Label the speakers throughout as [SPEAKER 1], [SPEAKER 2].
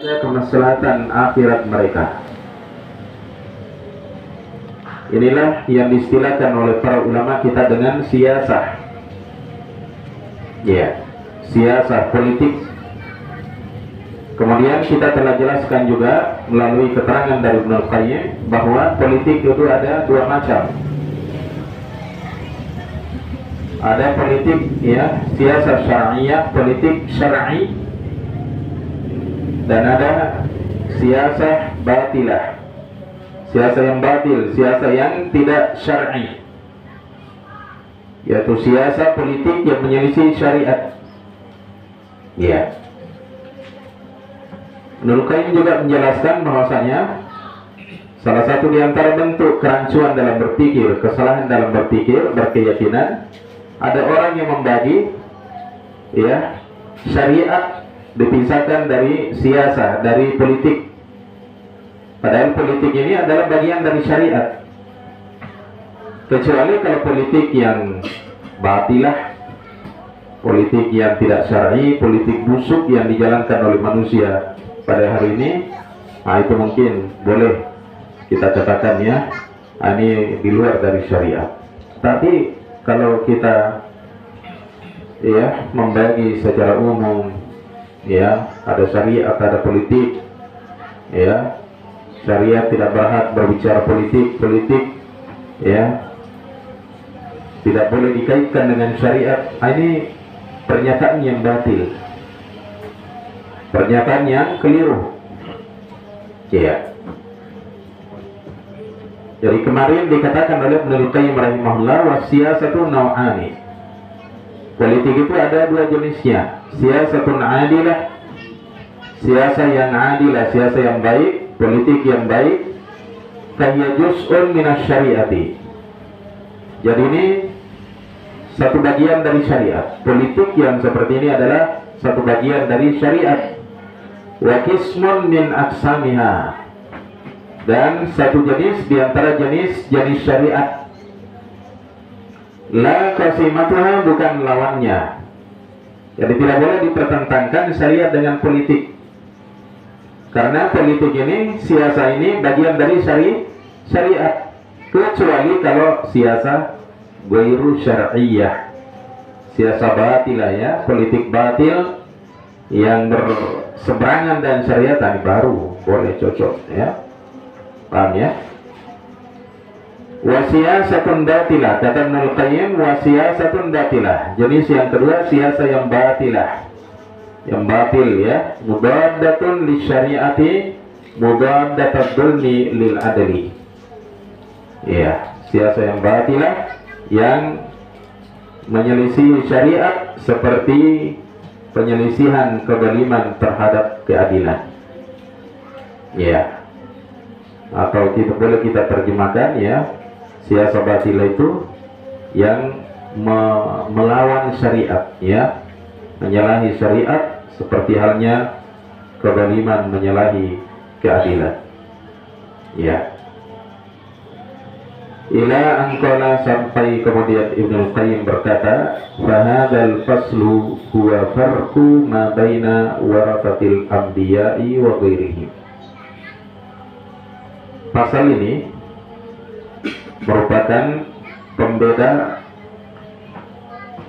[SPEAKER 1] kemaslahatan akhirat mereka. Inilah yang diistilahkan oleh para ulama kita dengan siasah. Ya, siasah politik. Kemudian kita telah jelaskan juga melalui keterangan dari Ibnu Qayyim bahwa politik itu ada dua macam. Ada politik ya, siasah syar'iyah, politik syar'i, dan ada siasah batilah. Siasah yang batil, siasah yang tidak syar'i, yaitu siasah politik yang menyelisih syariat. Ya. Ibnu Qayyim juga menjelaskan bahwasanya salah satu di antara bentuk kerancuan dalam berpikir, kesalahan dalam berpikir, berkeyakinan, ada orang yang membagi ya syariat dipisahkan dari siasah, dari politik. Padahal politik ini adalah bagian dari syariat. Kecuali kalau politik yang batilah, politik yang tidak syar'i, politik busuk yang dijalankan oleh manusia pada hari ini, nah itu mungkin boleh kita katakan ya, ini di luar dari syariat. Tapi kalau kita ya membagi secara umum, ya ada syariat, ada politik, ya syariat tidak berhak berbicara politik, ya tidak boleh dikaitkan dengan syariat. Ini pernyataan yang batil, pernyataan yang keliru. Ya. Jadi kemarin dikatakan oleh Ibnu Qayyim rahimahullah, wasiyasatu nau'ani. Politik itu ada dua jenisnya, siyasatun adilah, siasah yang adilah, siasah yang baik, politik yang baik, kaya juz'un minas syariati. Jadi ini satu bagian dari syariat. Politik yang seperti ini adalah satu bagian dari syariat. Wa qismun min aqsamiha, dan satu jenis di antara jenis-jenis syariat. La qasimatuha, bukan lawannya. Jadi tidak boleh dipertentangkan syariat dengan politik. Karena politik ini, siasah ini bagian dari syariat, kecuali kalau siasah ghairu syar'iyyah, siasah batilah ya, politik batil yang berseberangan dan syariat, ini baru boleh cocok ya, paham ya? Wasiyasatun batilah, kata Ibnu Qayyim, wasiyasatun batilah, jenis yang kedua siasah yang batilah, yang batil ya, mudaddatun li syariati, mudaddatad dzulmi lil adli. Ya, siasah yang batilah yang menyelisih syariat seperti penyelisihan kezaliman terhadap keadilan. Ya. Atau kita boleh kita terjemahkan ya, siasah batilah itu yang melawan syariat ya, menyalahi syariat seperti halnya kezaliman menyalahi keadilan. Ya. Ila angkala, sampai kemudian Ibnu Qayyim berkata, fahadzal faslu huwa farqu ma baina warathatil anbiya'i wa ghairihim. Pasal ini merupakan pembeda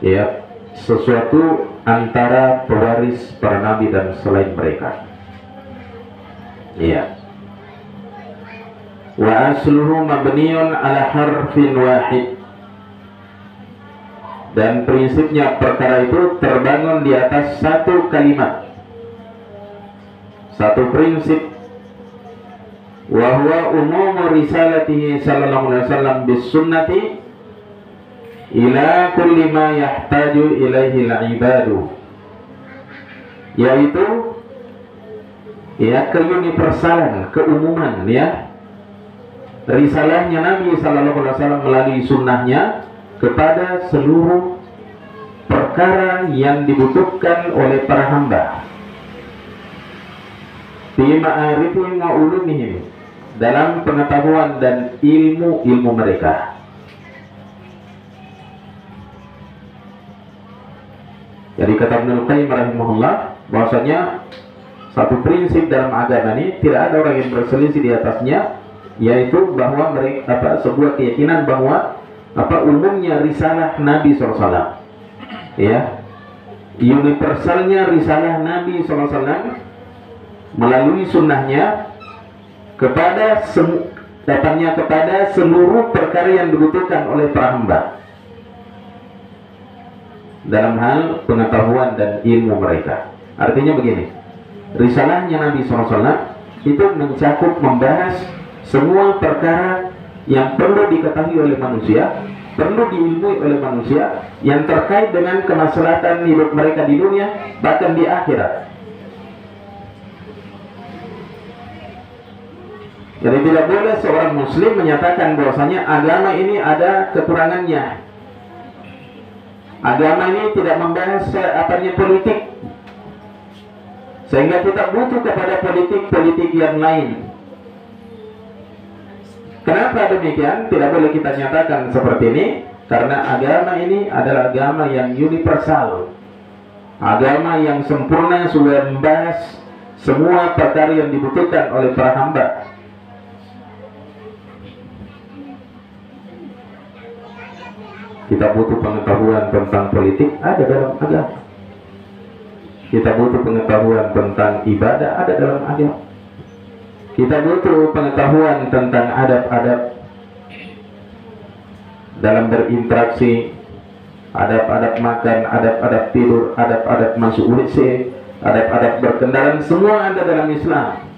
[SPEAKER 1] ya, sesuatu antara pewaris para nabi dan selain mereka. Ya. Wa asluhu mabniun ala harfin wahid, dan prinsipnya perkara itu terbangun di atas satu kalimat, satu prinsip. Wa huwa umumu risalatihi sallallahu alaihi wasallam bis sunnati ila kulli ma yahtaju ilaihi al-ibadu, yaitu ya keuniversalan, keumuman ya, risalahnya Nabi sallallahu alaihi wasallam melalui sunnahnya kepada seluruh perkara yang dibutuhkan oleh para hamba, fi ma'arifihim wa ulumihim, dalam pengetahuan dan ilmu mereka. Jadi kata Ibnu Qayyim rahimahullah, bahwasanya satu prinsip dalam agama ini, tidak ada orang yang berselisih di atasnya, yaitu bahwa mereka sebuah keyakinan bahwa umumnya risalah Nabi SAW, ya, universalnya risalah Nabi SAW melalui sunnahnya kepada seluruh perkara yang dibutuhkan oleh para hamba dalam hal pengetahuan dan ilmu mereka. Artinya begini, risalahnya Nabi SAW itu mencakup membahas semua perkara yang perlu diketahui oleh manusia, perlu diilmui oleh manusia, yang terkait dengan kemaslahatan hidup mereka di dunia bahkan di akhirat. Jadi tidak boleh seorang muslim menyatakan bahwasanya agama ini ada kekurangannya. Agama ini tidak membahas politik, sehingga kita butuh kepada politik-politik yang lain. Kenapa demikian? Tidak boleh kita nyatakan seperti ini, karena agama ini adalah agama yang universal, agama yang sempurna, sudah membahas semua perkara yang dibutuhkan oleh para hamba. Kita butuh pengetahuan tentang politik, ada dalam agama. Kita butuh pengetahuan tentang ibadah, ada dalam agama. Kita butuh pengetahuan tentang adab-adab dalam berinteraksi, adab-adab makan, adab-adab tidur, adab-adab masuk WC, adab-adab berkendaraan, semua ada dalam Islam.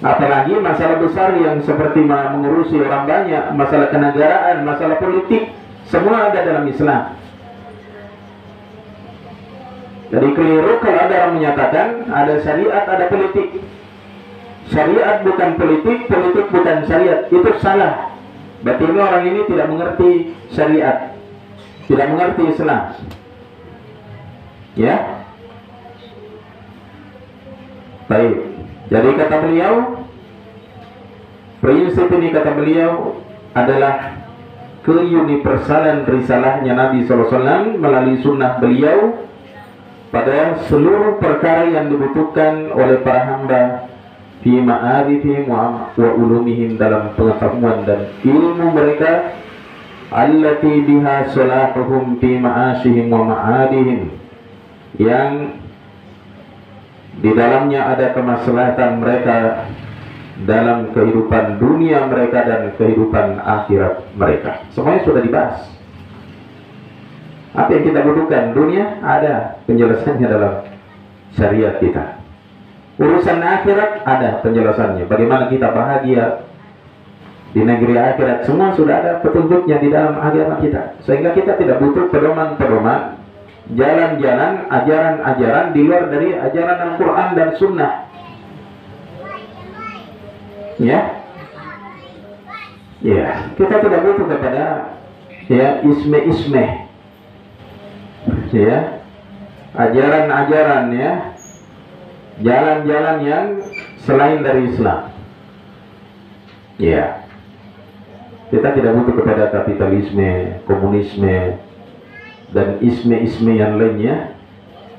[SPEAKER 1] Apalagi masalah besar yang seperti mengurusi orang banyak, masalah kenegaraan, masalah politik, semua ada dalam Islam. Jadi keliru kalau ada orang menyatakan ada syariat, ada politik. Syariat bukan politik, politik bukan syariat. Itu salah. Berarti ini orang ini tidak mengerti syariat, tidak mengerti Islam. Ya. Baik. Jadi kata beliau, prinsip ini kata beliau adalah keuniversalan risalahnya Nabi SAW melalui sunnah beliau pada seluruh perkara yang dibutuhkan oleh para hamba fi ma'arifihim wa ulumihim, dalam pengetahuan dan ilmu mereka, allati biha salahuhum fi ma'asyihim wa ma'adihim, yang di dalamnya ada kemaslahatan mereka dalam kehidupan dunia mereka dan kehidupan akhirat mereka. Semuanya sudah dibahas. Apa yang kita butuhkan dunia, ada penjelasannya dalam syariat kita. Urusan akhirat ada penjelasannya. Bagaimana kita bahagia di negeri akhirat, semua sudah ada petunjuknya di dalam agama kita. Sehingga kita tidak butuh pedoman-pedoman, jalan-jalan, ajaran-ajaran di luar dari ajaran Al-Quran dan Sunnah. Ya, kita tidak butuh kepada isme-isme, ya, ajaran-ajaran, ya, jalan-jalan yang selain dari Islam. Ya, kita tidak butuh kepada kapitalisme, komunisme, dan isme-isme yang lainnya,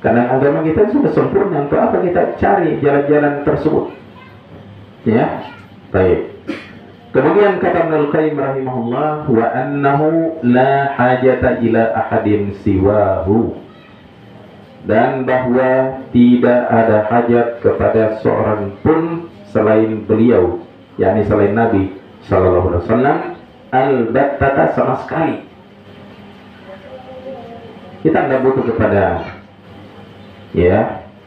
[SPEAKER 1] karena agama kita sudah sempurna. Untuk apa kita cari jalan-jalan tersebut? Ya, baik. Kemudian kata Ibnu Qayyim rahimahullah, wa annahu la hajata ila ahadin siwahu, dan bahwa tidak ada hajat kepada seorang pun selain beliau, yakni selain Nabi sallallahu alaihi wasallam, albattata, sama sekali. Kita tidak butuh kepada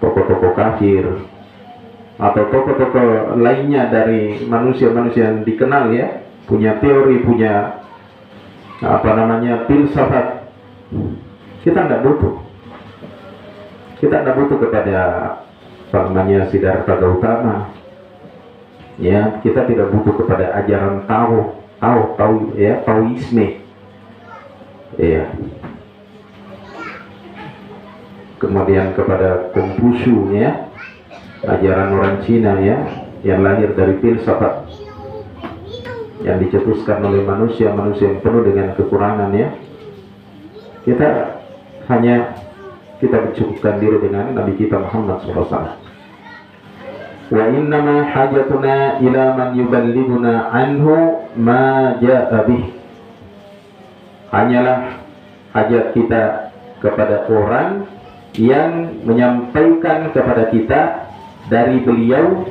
[SPEAKER 1] tokoh-tokoh kafir atau tokoh-tokoh lainnya dari manusia-manusia yang dikenal, ya, punya teori, punya filsafat. Kita tidak butuh. Kita tidak butuh kepada Siddhartha Gautama. Ya, kita tidak butuh kepada ajaran Taoisme. Ya. Kemudian kepada Konfusius, ya, ajaran orang Cina, ya, yang lahir dari filsafat yang dicetuskan oleh manusia yang penuh dengan kekurangan, ya. Kita hanya kita mencukupkan diri dengan Nabi kita Muhammad SAW. Wa innama hajatuna ila man yuballighuna anhu ma ja'a bih. Hanyalah hajat kita kepada orang yang menyampaikan kepada kita dari beliau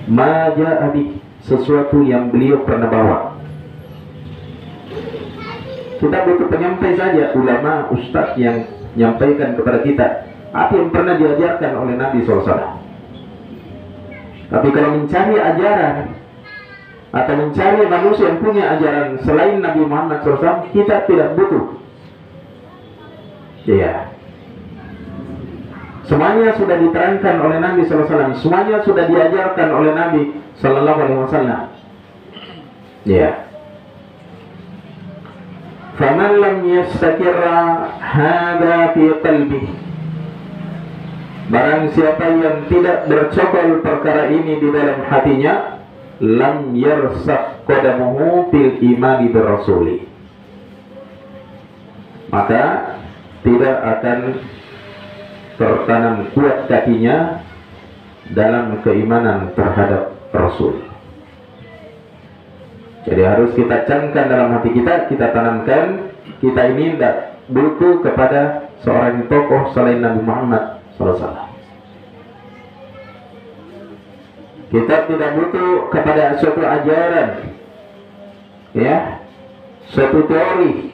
[SPEAKER 1] ma ja'a bih, sesuatu yang beliau pernah bawa. Kita butuh penyampai saja, ulama, ustadz yang menyampaikan kepada kita apa yang pernah diajarkan oleh Nabi SAW. Tapi kalau mencari ajaran atau mencari manusia yang punya ajaran selain Nabi Muhammad SAW, kita tidak butuh. Iya. Semuanya sudah diterangkan oleh Nabi SAW, semuanya sudah diajarkan oleh Nabi SAW. Iya. Faman lam yastakirra hada fi qalbihi, barang siapa yang tidak bercokol perkara ini di dalam hatinya, lam yarsak qadamuhu fil imani birrasuli, maka tidak akan tertanam kuat kakinya dalam keimanan terhadap Rasul. Jadi harus kita camkan dalam hati kita, kita tanamkan, kita ini tidak butuh kepada seorang tokoh selain Nabi Muhammad SAW. Kita tidak butuh kepada suatu ajaran, ya, suatu teori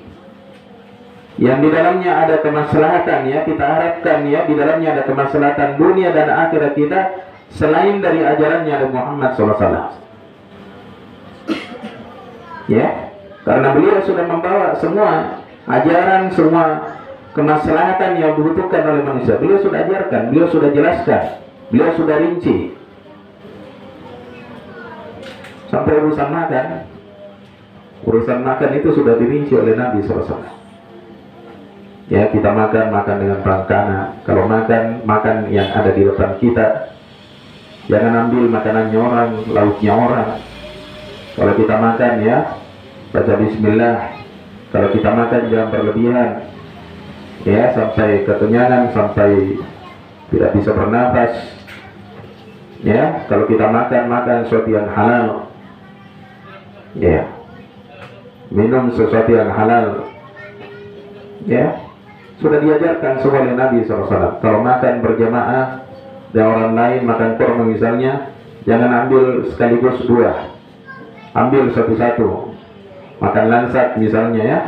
[SPEAKER 1] yang di dalamnya ada kemaslahatan, ya, kita harapkan, ya, di dalamnya ada kemaslahatan dunia dan akhirat kita selain dari ajarannya Nabi Muhammad SAW. Ya, karena beliau sudah membawa semua ajaran, semua kemaslahatan yang dibutuhkan oleh manusia. Beliau sudah ajarkan, beliau sudah jelaskan, beliau sudah rinci. Sampai urusan makan itu sudah dirinci oleh Nabi SAW. Ya, kita makan dengan perangkana. Kalau makan yang ada di depan kita. Jangan ambil makanannya orang, lauknya orang. Kalau kita makan, ya, baca bismillah. Kalau kita makan jangan berlebihan, ya, sampai kekenyangan, sampai tidak bisa bernapas. Ya, kalau kita makan sesuatu yang halal, ya, minum sesuatu yang halal, ya, sudah diajarkan semua oleh Nabi SAW. Kalau makan berjamaah dan orang lain makan kurma misalnya, jangan ambil sekaligus dua, ambil satu-satu. Makan langsat misalnya, ya,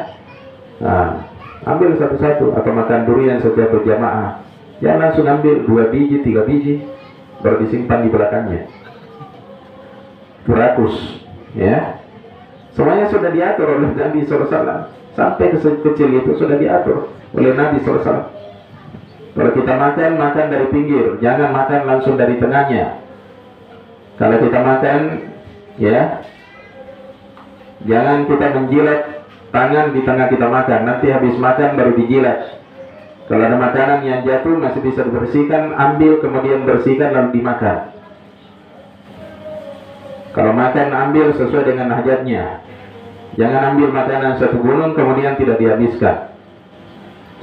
[SPEAKER 1] nah, ambil satu-satu. Atau makan durian setiap berjamaah, jangan langsung ambil 2 biji, 3 biji, baru disimpan di belakangnya. Itu rakus, ya. Semuanya sudah diatur oleh Nabi SAW. Sampai kecil itu sudah diatur oleh Nabi SAW. Kalau kita makan dari pinggir, jangan makan langsung dari tengahnya. Kalau kita makan, ya, jangan kita menjilat tangan di tengah kita makan. Nanti habis makan baru dijilat. Kalau ada makanan yang jatuh masih bisa dibersihkan, ambil kemudian bersihkan lalu dimakan. Kalau makan ambil sesuai dengan hajatnya. Jangan ambil makanan satu gunung kemudian tidak dihabiskan.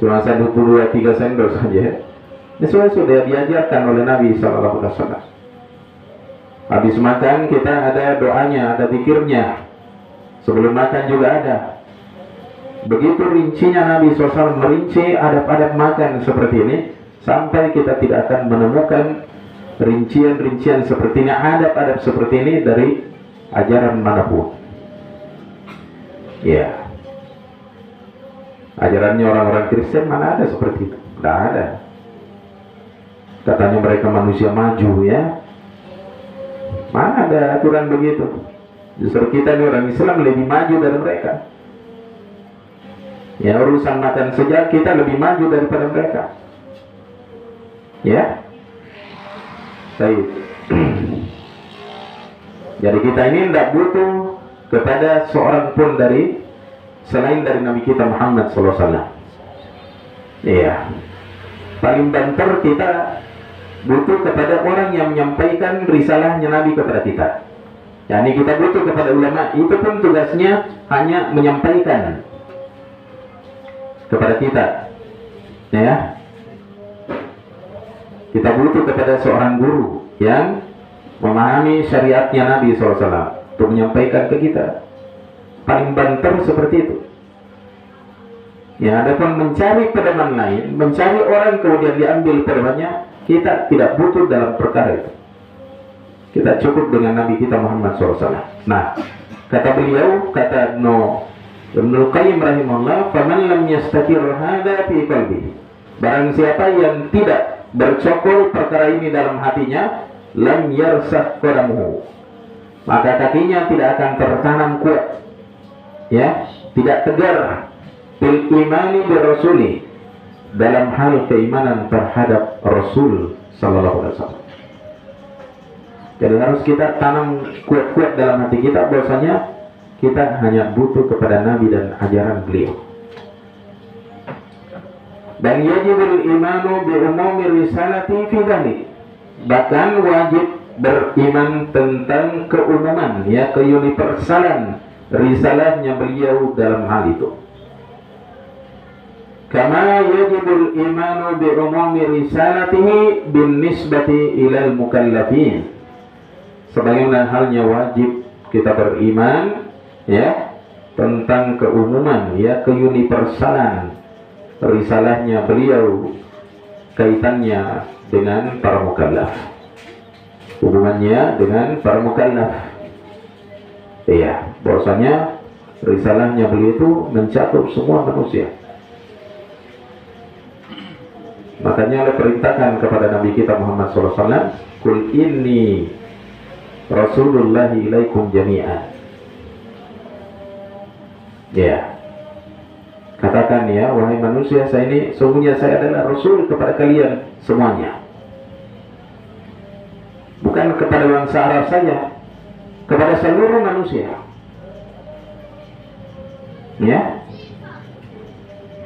[SPEAKER 1] Cuma 1, 2, 3 sendok saja. Ini sudah diajarkan oleh Nabi SAW. Habis makan kita ada doanya, ada zikirnya. Sebelum makan juga ada. Begitu rincinya Nabi SAW merinci adab-adab makan seperti ini, sampai kita tidak akan menemukan rincian-rincian seperti ini, adab-adab seperti ini dari ajaran manapun. Ya, ajarannya orang-orang Kristen mana ada seperti itu? Tidak ada. Katanya mereka manusia maju, ya. Mana ada aturan begitu? Justru kita ini orang Islam lebih maju dari mereka. Ya, urusan makan saja kita lebih maju daripada mereka. Ya. Baik. Jadi kita ini tidak butuh kepada seorang pun dari selain dari Nabi kita Muhammad SAW. Iya. Paling banter kita butuh kepada orang yang menyampaikan risalahnya Nabi kepada kita. Yani kita butuh kepada ulama, itu pun tugasnya hanya menyampaikan kepada kita, ya. Kita butuh kepada seorang guru yang memahami syariatnya Nabi SAW untuk menyampaikan ke kita. Paling banter seperti itu. Ya, adapun mencari pedoman lain, mencari orang kemudian diambil pedomannya, kita tidak butuh dalam perkara itu. Kita cukup dengan Nabi kita Muhammad SAW. Nah, kata beliau, kata Ibnu Qayyim rahimahullah, "Faman lam yastaqir hada fi qalbi." Barang siapa yang tidak bercokol perkara ini dalam hatinya, lam yarsakh qadamuhu, maka kakinya tidak akan tertanam kuat, ya, tidak tegar bil imani bi rasuli, dalam hal keimanan terhadap Rasul sallallahu alaihi wasallam. Jadi harus kita tanam kuat-kuat dalam hati kita bahwasanya kita hanya butuh kepada Nabi dan ajaran beliau. Dan yajibul imanu bi umumi risalati fi dhalik. Bahkan wajib beriman tentang keumuman, ya, keuniversalan risalahnya beliau dalam hal itu. Kama yajibul imanu bi umumi risalatihi bin nisbati ilal mukallafin. Sebagaimana halnya wajib kita beriman, ya, tentang keumuman, ya, keuniversalan risalahnya beliau, kaitannya dengan para mukallaf, hubungannya dengan para mukallaf. Iya, bahwasanya risalahnya beliau itu mencakup semua manusia. Makanya Allah perintahkan kepada Nabi kita Muhammad SAW, "Qul inni Rasulullahi ilaikum jami'an." Ya, katakan, ya, wahai manusia, sungguhnya saya adalah Rasul kepada kalian semuanya. Bukan kepada bangsa Arab saja, kepada seluruh manusia. Ya,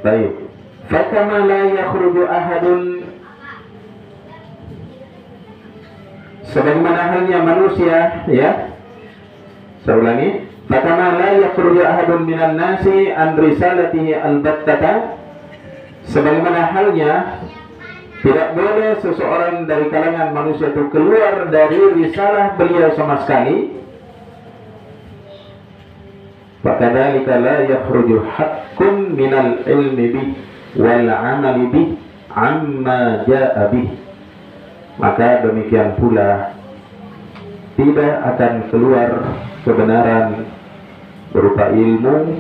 [SPEAKER 1] baik. Fakama la yakhruju ahadun, sebagaimana halnya manusia, ya, saya ulangi, fakama la yakhruju ahadun minan nasi an risalatihi albattata, sebagaimana halnya tidak boleh seseorang dari kalangan manusia itu keluar dari risalah beliau sama sekali. Fakadzalika la yakhruju haqqun minal ilmi bih wal amali bih amma ja'a bih, maka demikian pula tidak akan keluar kebenaran berupa ilmu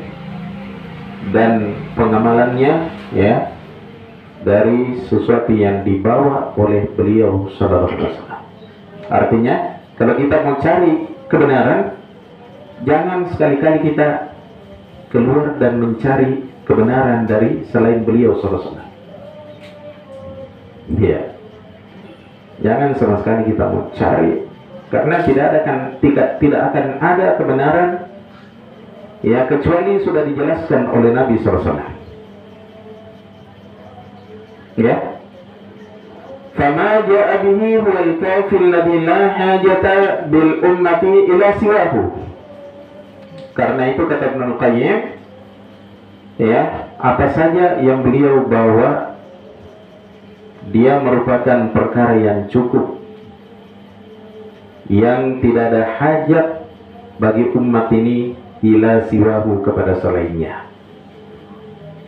[SPEAKER 1] dan pengamalannya, ya, dari sesuatu yang dibawa oleh beliau sallallahu alaihi wasallam. Artinya, kalau kita mau cari kebenaran, jangan sekali-kali kita keluar dan mencari kebenaran dari selain beliau sallallahu alaihi wasallam. Ya, jangan sama sekali kita mau cari, karena tidak akan ada kebenaran, ya, kecuali sudah dijelaskan oleh Nabi sallallahu alaihi wasallam. Ya, fama ja'a bihi huwal kafil ladzi la hajata bil ummati ila siwahu. Karena itu kata Ibnu Qayyim, ya, apa saja yang beliau bawa, dia merupakan perkara yang cukup, yang tidak ada hajat bagi umat ini ila siwahu, kepada selainnya.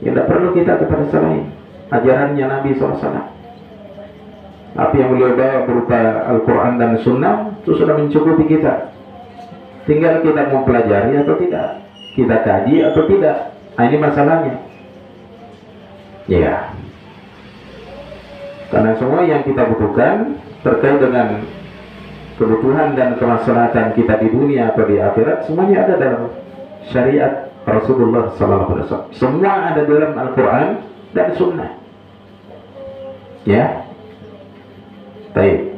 [SPEAKER 1] Ya, tidak perlu kita kepada selain ajarannya Nabi SAW. Apa yang beliau bawa berupa Al-Quran dan Sunnah itu sudah mencukupi kita. Tinggal kita mau pelajari atau tidak, kita kaji atau tidak. Nah, ini masalahnya. Ya, karena semua yang kita butuhkan terkait dengan kebutuhan dan kemaslahatan kita di dunia atau di akhirat, semuanya ada dalam syariat Rasulullah SAW. Semua ada dalam Al-Quran dan Sunnah. Ya, baik.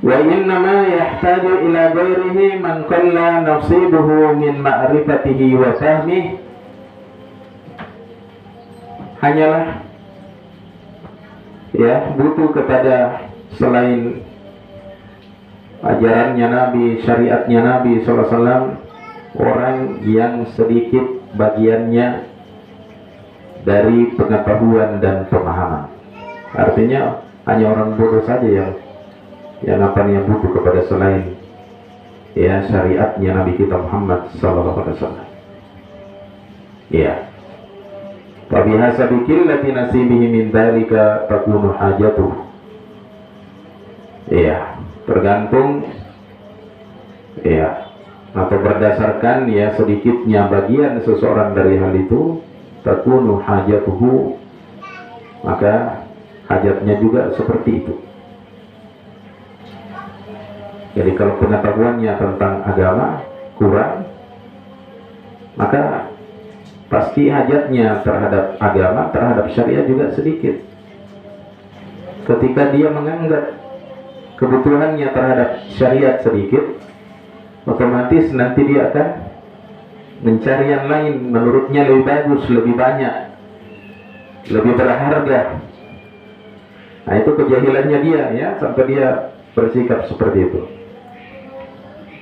[SPEAKER 1] Wa innama yahtaju ila ghairihi man qalla nasibuhu min ma'rifatihi wa fahmihi. Hanyalah, ya, butuh kepada selain ajarannya Nabi, syariatnya Nabi SAW, orang yang sedikit bagiannya dari pengetahuan dan pemahaman. Artinya Hanya orang bodoh saja yang apa nih, yang butuh kepada selain ya syariatnya Nabi kita Muhammad sallallahu alaihi wasallam. Ya. Wa bihasabi qillati nasibihi min dzalika takunu hajatuh. Ya, tergantung ya atau berdasarkan ya sedikitnya bagian seseorang dari hal itu, takunu hajatuhu, maka hajatnya juga seperti itu. Jadi kalau pengetahuannya tentang agama kurang, maka pasti hajatnya terhadap agama, terhadap syariat juga sedikit. Ketika dia menganggap kebutuhannya terhadap syariat sedikit, otomatis nanti dia akan mencari yang lain, menurutnya lebih bagus, lebih banyak, lebih berharga. Nah itu kejahilannya dia ya, sampai dia bersikap seperti itu.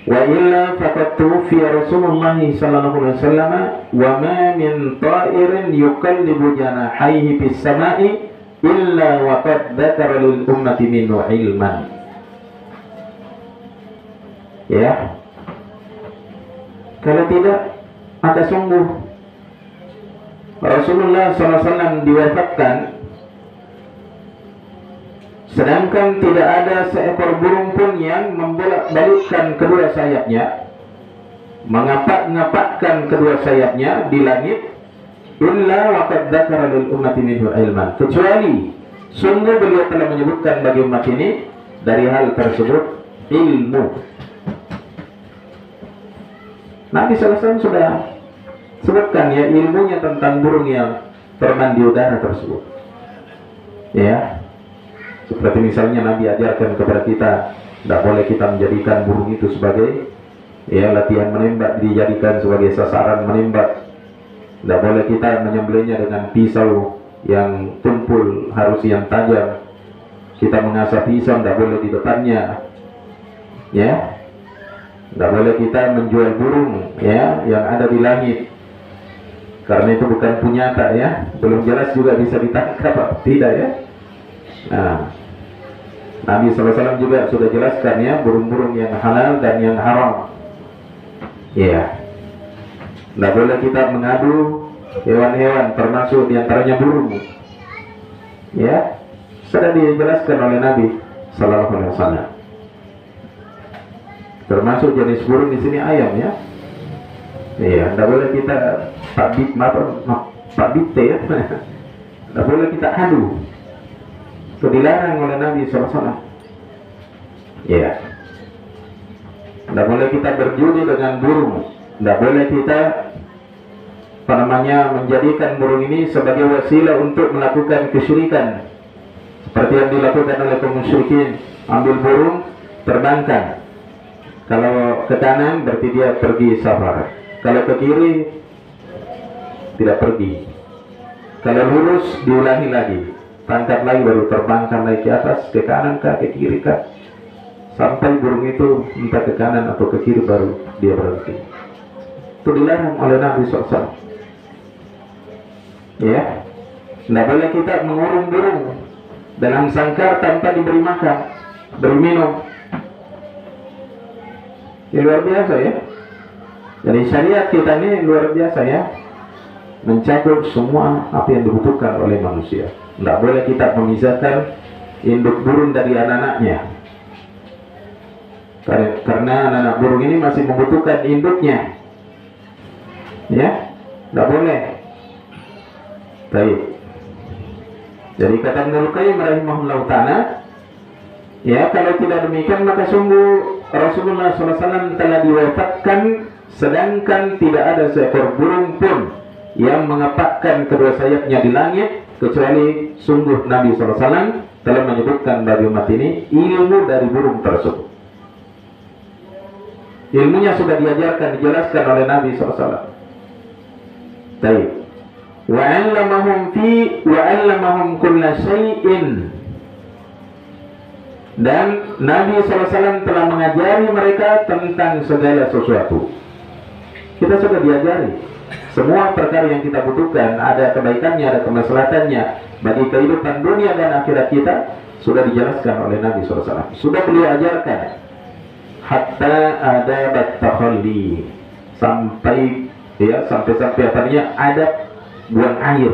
[SPEAKER 1] Wa illa faqad tuwfiya Rasulullah sallallahu alaihi wasallam wa ma min ta'irin yuqallibu janahaihi fis sama'i illa wa qad dzakara lil ummati minhu ilman. Ya. Kalau tidak, maka sungguh Rasulullah sallallahu alaihi wasallam diwafatkan sedangkan tidak ada seekor burung pun yang membolak-balikkan kedua sayapnya, mengapak-ngapakkan kedua sayapnya di langit, illa waqad dzakara lil ummati minhu ilman, kecuali sungguh beliau telah menyebutkan bagi umat ini dari hal tersebut ilmu. Nabi SAW sudah sebutkan ya ilmunya tentang burung yang terbang di udara tersebut. Ya. Seperti misalnya Nabi ajarkan kepada kita, tidak boleh kita menjadikan burung itu sebagai ya latihan menembak, dijadikan sebagai sasaran menembak. Tidak boleh kita menyembelihnya dengan pisau yang tumpul, harus yang tajam. Kita mengasah pisau, tidak boleh di depannya. Ya, tidak boleh kita menjual burung ya yang ada di langit, karena itu bukan punyata ya, belum jelas juga bisa ditangkap atau tidak ya. Nah, Nabi SAW juga sudah jelaskan ya burung-burung yang halal dan yang haram. Ya, tidak boleh kita mengadu hewan-hewan, termasuk diantaranya burung. Ya, sudah dijelaskan oleh Nabi SAW. Termasuk jenis burung di sini ayam ya. Iya, tidak boleh kita Pak Bite ya. Tidak boleh kita adu. Itu dilarang oleh Nabi SAW. Ya. Tidak boleh kita berjudi dengan burung. Tidak boleh kita menjadikan burung ini sebagai wasilah untuk melakukan kesyirikan, seperti yang dilakukan oleh kaum musyrikin. Ambil burung, terbangkan. Kalau ke kanan berarti dia pergi safar, kalau ke kiri tidak pergi, kalau lurus diulangi lagi, tangkap lagi baru terbangkan lagi ke atas, ke kanan kah, ke kiri kah, sampai burung itu entah ke kanan atau ke kiri baru dia berhenti. Itu dilarang oleh Nabi SAW. Ya, tidak boleh kita mengurung burung dalam sangkar tanpa diberi makan, beri minum. Ini luar biasa ya. Jadi syariat kita ini luar biasa ya, mencakup semua apa yang dibutuhkan oleh manusia. Tidak boleh kita memisahkan induk burung dari anak-anaknya, karena anak-anak burung ini masih membutuhkan induknya. Ya, tidak boleh. Baik. Jadi kata Ibnu Qayyim rahimahullah ta'ala, ya kalau tidak demikian maka sungguh Rasulullah SAW telah diwafatkan sedangkan tidak ada seekor burung pun yang mengepakkan kedua sayapnya di langit, kecuali sungguh Nabi SAW telah menyebutkan bagi umat ini ilmu dari burung tersebut. Ilmunya sudah diajarkan, dijelaskan oleh Nabi SAW. Baik. Wa'allamahum kulla syai'in. Dan Nabi SAW telah mengajari mereka tentang segala sesuatu. Kita sudah diajari semua perkara yang kita butuhkan, ada kebaikannya, ada kemaslahatannya bagi kehidupan dunia dan akhirat kita, sudah dijelaskan oleh Nabi SAW, sudah beliau ajarkan. Hatta ada batakhalli, sampai ya sampai apanya adab buang air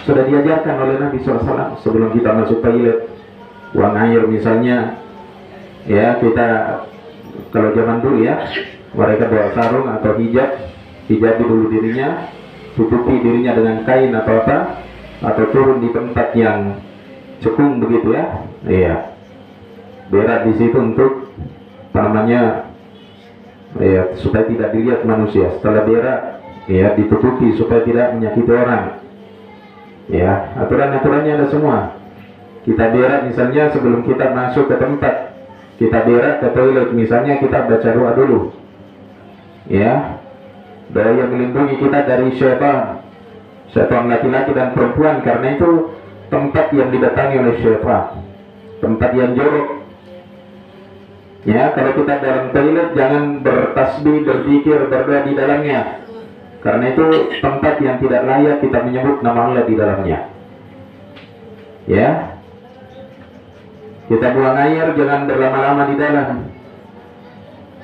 [SPEAKER 1] sudah diajarkan oleh Nabi SAW. Sebelum kita masuk toilet, buang air misalnya, ya kita kalau zaman dulu ya, mereka bawa sarung atau hijabi dulu dirinya, tutupi dirinya dengan kain atau apa, atau turun di tempat yang cekung begitu ya, iya, berak di situ untuk apa namanya, ya supaya tidak dilihat manusia. Setelah berak, ya ditutupi supaya tidak menyakiti orang. Ya, aturan-aturannya ada semua. Kita berak misalnya sebelum kita masuk ke tempat, kita berak ke toilet misalnya, kita baca doa dulu. Ya, doa yang melindungi kita dari syaitan laki-laki dan perempuan, karena itu tempat yang didatangi oleh syaitan, tempat yang jorok. Ya, kalau kita dalam toilet jangan bertasbih, berzikir, berdoa di dalamnya, karena itu tempat yang tidak layak kita menyebut nama Allah di dalamnya. Ya, kita buang air jangan berlama-lama di dalam.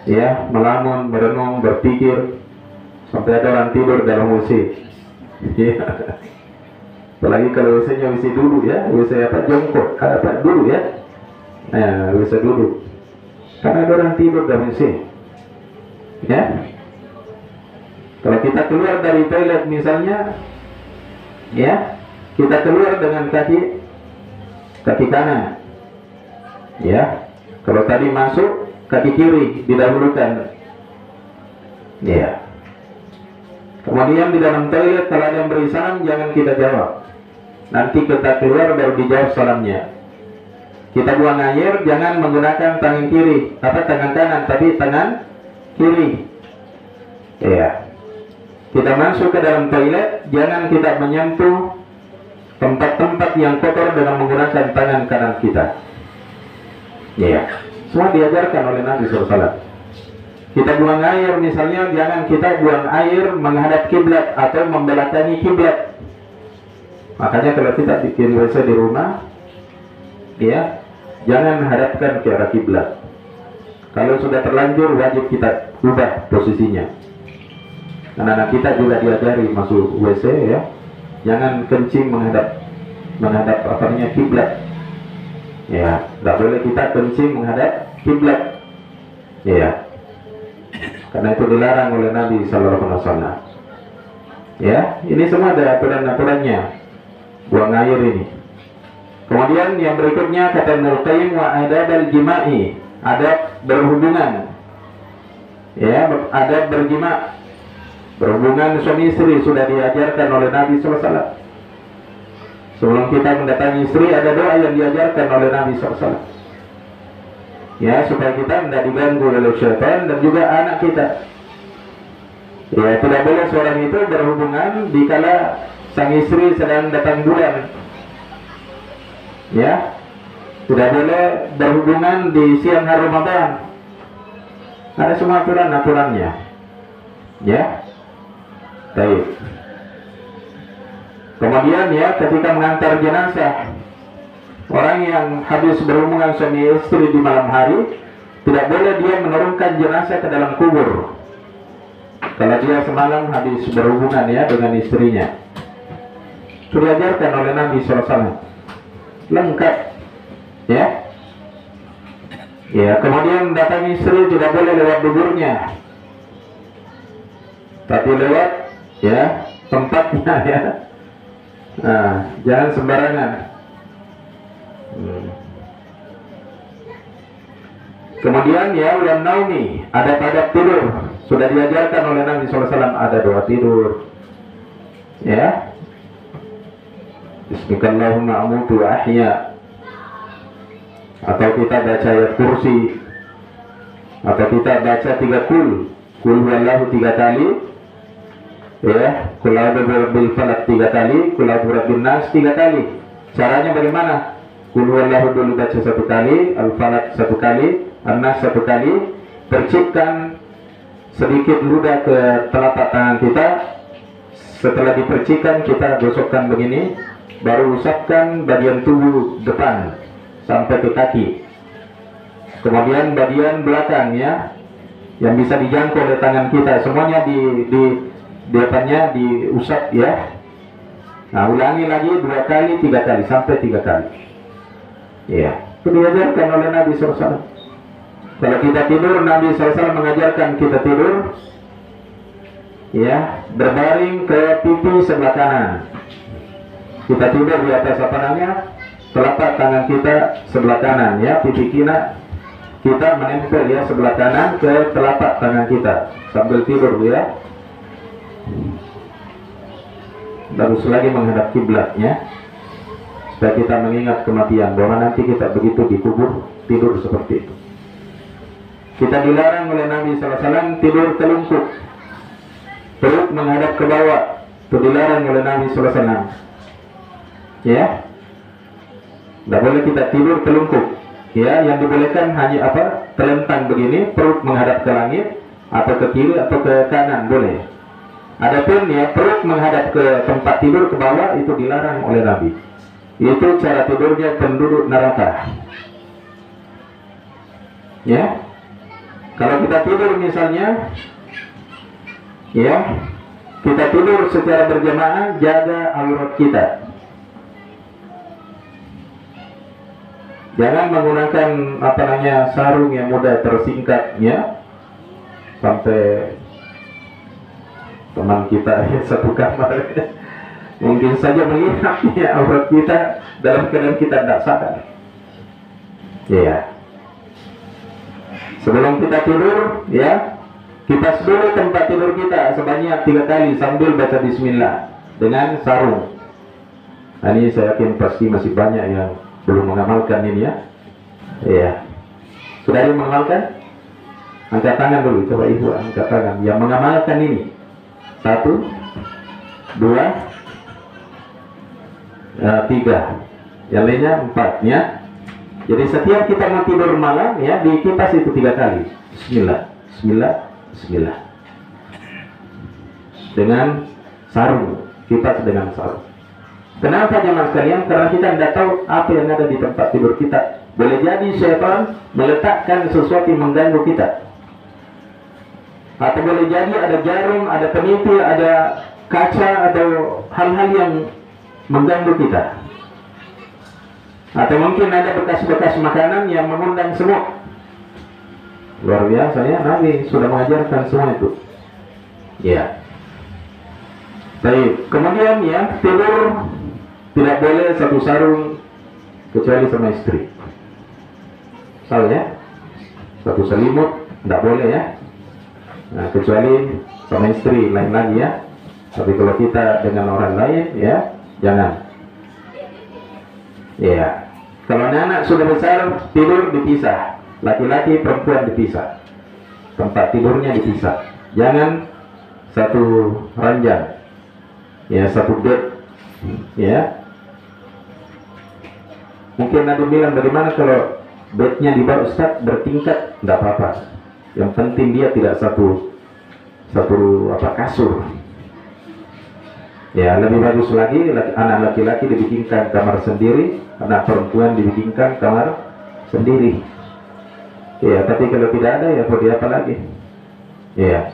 [SPEAKER 1] Ya, melamun, merenung, berpikir sampai ada orang tidur dalam WC. Ya. Apalagi kalau WC-nya WC dulu ya, WC apa, jongkok, apa dulu ya. Nah, WC dulu. Karena ada orang tidur dalam WC. Ya. Kalau kita keluar dari toilet misalnya, ya, kita keluar dengan kaki kanan. Ya. Kalau tadi masuk, kaki kiri didahulukan. Ya. Kemudian di dalam toilet kalau ada yang beri salam jangan kita jawab. Nanti kita keluar baru dijawab salamnya. Kita buang air jangan menggunakan tangan kiri, tangan kanan, tapi tangan kiri. Ya. Kita masuk ke dalam toilet jangan kita menyentuh tempat-tempat yang kotor dengan menggunakan tangan kanan kita. Ya. Semua diajarkan oleh Nabi SAW. Kita buang air misalnya jangan kita buang air menghadap kiblat atau membelakangi kiblat. Makanya kalau kita bikin WC di rumah, ya, jangan hadapkan ke arah kiblat. Kalau sudah terlanjur wajib kita ubah posisinya. Anak-anak kita juga diajari masuk WC ya, jangan kencing menghadap apanya kiblat. Ya, tidak boleh kita kencing menghadap kiblat. Ya. Karena itu dilarang oleh Nabi Sallallahu Alaihi Wasallam. Ya, ini semua ada aturan-aturannya. Buang air ini. Kemudian yang berikutnya kata Ibnu Qayyim, wa adab al-jima'i, adab berhubungan. Ya, adab berjima', berhubungan suami istri sudah diajarkan oleh Nabi Sallallahu Alaihi Wasallam. Sebelum kita mendatangi istri ada doa yang diajarkan oleh Nabi Sallallahu Alaihi Wasallam. Ya, supaya kita tidak diganggu oleh syaitan dan juga anak kita. Ya, tidak boleh seorang itu berhubungan dikala sang istri sedang datang bulan. Ya, tidak boleh berhubungan di siang hari Ramadan. Ada semua aturan-aturannya. Ya, baik. Kemudian ya, ketika mengantar jenazah, orang yang habis berhubungan suami istri di malam hari tidak boleh dia menurunkan jenazah ke dalam kubur. Kalau dia semalam habis berhubungan ya dengan istrinya, sudah diajarkan oleh Nabi SAW, lengkap. Ya, ya. Kemudian datang istri tidak boleh lewat duburnya, tapi lewat ya tempatnya ya. Nah, jangan sembarangan. Kemudian ya ulam naumi, adab-adab tidur sudah diajarkan oleh Nabi SAW. Ada doa tidur ya, Bismillahirrahmanirrahim amutu wa ahya, atau kita baca ayat kursi, atau kita baca 3 kul huwallahu 3 kali ya, kul a'udzu birabbil falaq 3 kali, kul a'udzu birabbin nas 3 kali. Caranya bagaimana? Kul huwallahu dulu baca 1 kali, al-falaq 1 kali, an-nas 1 kali. Percikkan sedikit ludah ke telapak tangan kita. Setelah dipercikkan kita gosokkan begini baru usapkan bagian tubuh depan sampai ke kaki, kemudian bagian belakang ya, yang bisa dijangkau oleh tangan kita, semuanya di depannya diusap ya. Nah, ulangi lagi 2 kali, 3 kali, sampai 3 kali. Ya, itu diajarkan oleh Nabi SAW. Kalau kita tidur, Nabi SAW mengajarkan kita tidur, ya, berbaring ke pipi sebelah kanan. Kita tidur di atas apa namanya? Telapak tangan kita sebelah kanan, ya, pipi kita menempel ya sebelah kanan ke telapak tangan kita sambil tidur ya. Bagus lagi menghadap kiblatnya, supaya kita mengingat kematian, bahwa nanti kita begitu dikubur tidur seperti itu. Kita dilarang oleh Nabi SAW tidur telungkup, perut menghadap ke bawah, itu dilarang oleh Nabi SAW. Ya, tidak boleh kita tidur telungkup. Ya, yang dibolehkan hanya apa? Terlentang begini, perut menghadap ke langit, atau ke kiri atau ke kanan boleh. Adapun ya perut menghadap ke tempat tidur ke bawah itu dilarang oleh Nabi. Itu cara tidurnya penduduk neraka. Ya, kalau kita tidur misalnya, ya, kita tidur secara berjamaah, jaga aurat kita. Jangan menggunakan apa namanya sarung yang mudah tersingkat ya, sampai teman kita satu kamar mungkin saja melihat ya aurat kita dalam keadaan kita tidak sadar. Ya, sebelum kita tidur ya, kipas dulu tempat tidur kita sebanyak 3 kali sambil baca bismillah dengan sarung. Nah, ini saya yakin pasti masih banyak yang belum mengamalkan ini ya. Ya, sudah ada yang mengamalkan? Angkat tangan dulu, coba ibu angkat tangan yang mengamalkan ini. 1, 2, 3, yang lainnya 4 ya. Jadi setiap kita mau tidur malam ya, di kipas itu 3 kali bismillah, bismillah, bismillah, dengan sarung, kipas dengan sarung. Kenapa jemaah sekalian? Karena kita tidak tahu apa yang ada di tempat tidur kita. Boleh jadi syaitan meletakkan sesuatu yang mengganggu kita, atau boleh jadi ada jarum, ada peniti, ada kaca, atau hal-hal yang mengganggu kita, atau mungkin ada bekas-bekas makanan yang mengundang semut. Luar biasa ya, Nabi sudah mengajarkan semua itu ya. Baik, kemudian ya, tidur tidak boleh satu sarung kecuali sama istri. Salah ya, satu selimut tidak boleh ya. Nah, kecuali sama istri, lain lagi ya. Tapi kalau kita dengan orang lain ya, jangan. Ya, kalau anak sudah besar, tidur dipisah, laki-laki perempuan dipisah, tempat tidurnya dipisah. Jangan satu ranjang ya, satu bed ya. Mungkin ada bilang, bagaimana kalau bednya di bawah Ustaz bertingkat? Tidak apa-apa, yang penting dia tidak satu kasur ya. Lebih bagus lagi anak laki-laki dibikinkan kamar sendiri, anak perempuan dibikinkan kamar sendiri ya. Tapi kalau tidak ada ya mau apa lagi ya,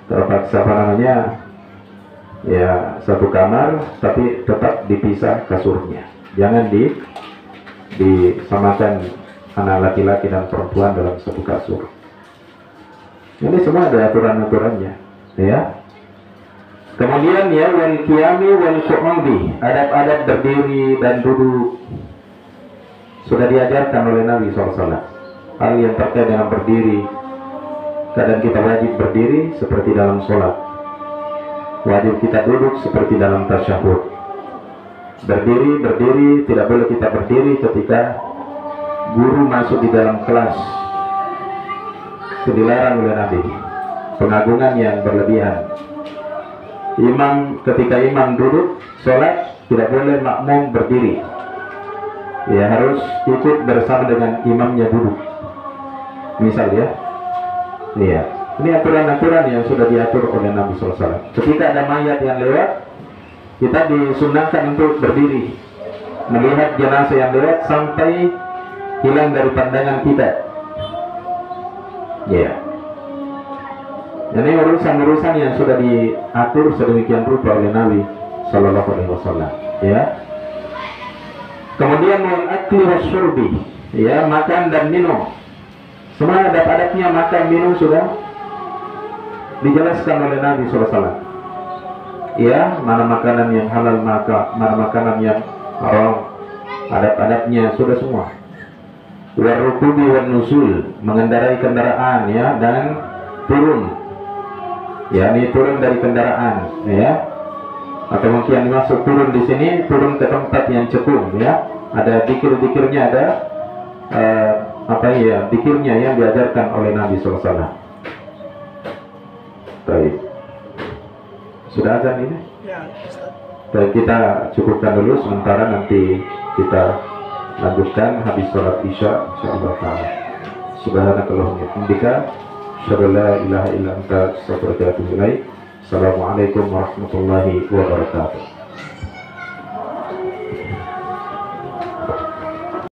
[SPEAKER 1] terpaksa apa namanya ya, satu kamar tapi tetap dipisah kasurnya. Jangan disamakan anak laki-laki dan perempuan dalam satu kasur. Ini semua ada aturan-aturannya ya. Kemudian ya, wal qiyami wal qu'udi, adab-adab berdiri dan duduk sudah diajarkan oleh Nabi SAW. Hal yang terkait dengan berdiri, kadang kita wajib berdiri seperti dalam sholat, wajib kita duduk seperti dalam tasyahud. Berdiri, tidak boleh kita berdiri ketika guru masuk di dalam kelas, itu dilarang oleh Nabi. Pengagungan yang berlebihan. Ketika imam duduk sholat, tidak boleh makmum berdiri ya, harus ikut bersama dengan imamnya duduk misal ya. Iya, ini aturan-aturan yang sudah diatur oleh Nabi SAW. Ketika ada mayat yang lewat, kita disunahkan untuk berdiri melihat jenazah yang lewat sampai hilang dari pandangan kita. Ya. Ini urusan-urusan yang sudah diatur sedemikian rupa oleh Nabi Sallallahu Alaihi Wasallam. Ya. Kemudian wal akli wasyurbi, ya, makan dan minum. Semua adab-adabnya makan minum sudah dijelaskan oleh Nabi Sallallahu Alaihi Wasallam. Ya, mana makanan yang halal, mana makanan yang haram, adab-adabnya sudah semua. Warukubi wan nusul, mengendarai kendaraan, ya, dan turun, ya, ini turun dari kendaraan, ya, atau mungkin masuk turun di sini, turun ke tempat yang cekung, ya, ada dikir-dikirnya, ada apa ya, dikirnya yang diajarkan oleh Nabi SAW. Baik, sudah azan ini?
[SPEAKER 2] Ya,
[SPEAKER 1] Baik, kita cukupkan dulu sementara, nanti kita lanjutkan habis sholat isya insyaallah taala. Subhanakallahumma wa bihamdika, asyhadu an la ilaha illa anta, astaghfiruka wa atubu ilaik. Assalamualaikum warahmatullahi wabarakatuh.